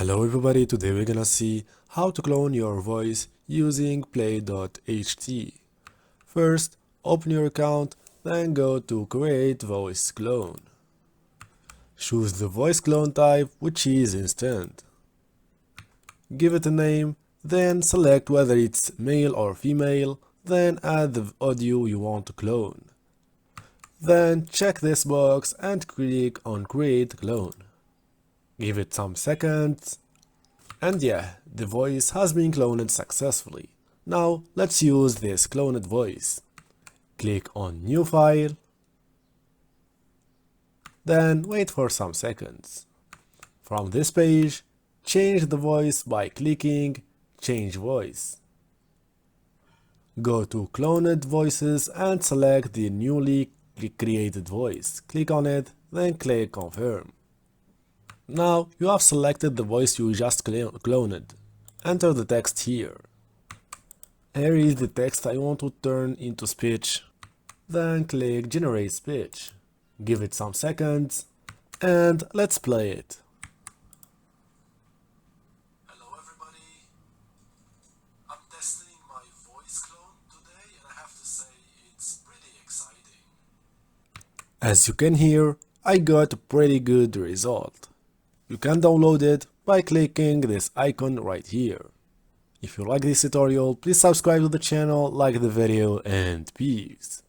Hello everybody, today we're gonna see how to clone your voice using Play.ht. First, open your account, then go to Create Voice Clone. Choose the voice clone type, which is instant. Give it a name, then select whether it's male or female, then add the audio you want to clone. Then check this box and click on Create Clone. Give it some seconds. And yeah, the voice has been cloned successfully. Now let's use this cloned voice. Click on New File. Then wait for some seconds. From this page, change the voice by clicking Change Voice. Go to Cloned Voices and select the newly created voice. Click on it, then click Confirm. Now you have selected the voice you just cloned. Enter the text here. Here is the text I want to turn into speech. Then click Generate Speech. Give it some seconds and let's play it. Hello everybody, I'm testing my voice clone today and I have to say it's pretty exciting. As you can hear, I got a pretty good result. You can download it by clicking this icon right here. If you like this tutorial, please subscribe to the channel, like the video, and peace.